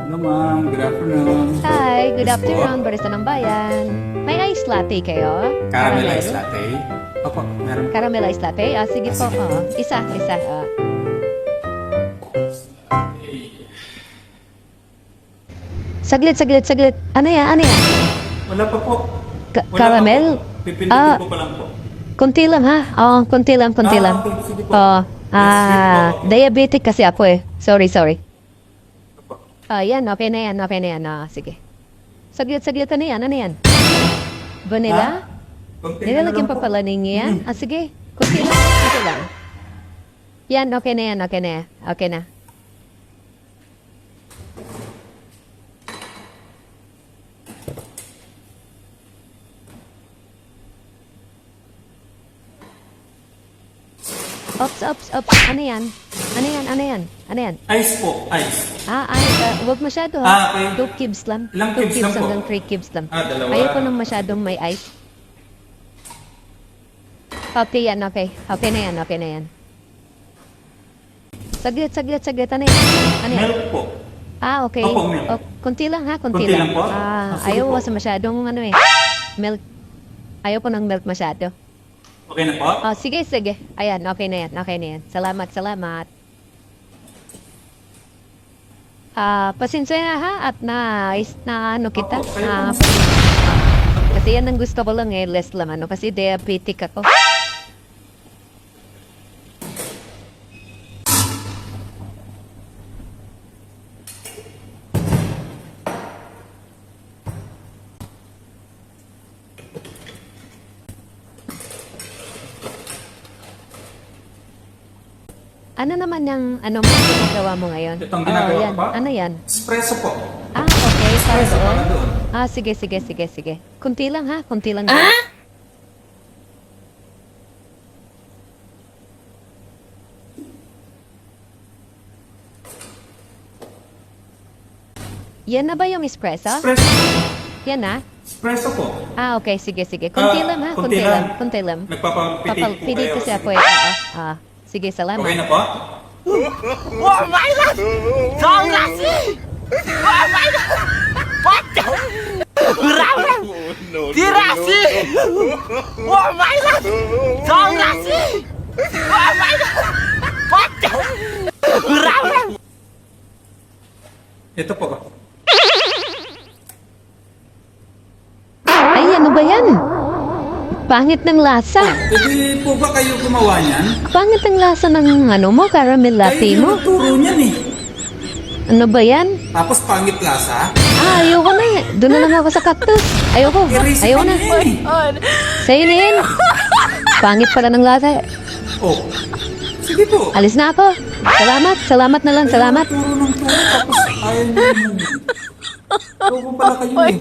Hello ma'am, good afternoon. Hi, good Yes po. afternoon, Barista ng Bayan. May ice latte kayo? Caramel ice latte. Opo, meron. Caramel ice latte? Ah, sige po. Sige. Isa. Saglit. Ano yan? Wala pa po. Wala Caramel? pa po. Pipindutin ko pa lang po. Konti lang ha? Oo, konti lang. Okay, sige po. Oo. Yes, po. Diabetic kasi ako eh. Sorry. Opo. Yan, okay na yan. Sige. Saglit, ano yan? Vanilla? Konti na Nilalagyan lang pa po. pala ninyo yan? Sige. Konti lang. Yan, okay na yan. Okay na. Ops. Ano yan? Ice po, ice. Huwag masyado Okay. 2 cubes lang. Ilang 2 cubes lang po? hanggang 3 cubes lang. Dalawa. Ayoko nang masyadong may ice. Okay na yan. Saglit. Ano yan? Milk po. Okay. Opo, milk. Konti lang ha, Konti lang po? Sige Ayaw po. sa masyadong milk. Ayaw ko ng milk masyado. Okay na po? Sige. Ayan, okay na yan. Salamat. Pasensya na ha at na ano kita. Opo, kayo po. Kasi yan ang gusto ko lang less laman kasi diabetic ako. Ano naman yung ginagawa mo ngayon? Itong ginagawa yan. ko pa? Ano yan? Espresso po. Okay. Para Espresso doon? para doon. Sige. Kunti lang ha. Yan na ba yung espresso? Espresso po. Yan na? Espresso po. Okay. Sige. Kunti lang ha. Kunti lang. Nagpapapitik po Papalpilit kayo. kasi ako eh. Sige, salamat. Okay na po? 我买了张老师，我买了，我走，让让，狄老师，我买了张老师，我买了，我走，让让。 Ito po. Ay, ano ba yan? Pangit ng lasa. Hindi po ba kayo gumawa niyan? Pangit ang lasa ng caramel latte Kayo mo. yung turo niyan eh. Ano ba yan? Tapos pangit lasa. Ayoko na eh. Doon na lang ako sa cactus. Ayoko na. Sa'yo na yan. Pangit pala ng lasa. Oh. Sige po. Alis na ako. Salamat na lang. Salamat. Turo ng turo tapos ayaw niyo yun. Turo pala kayo eh.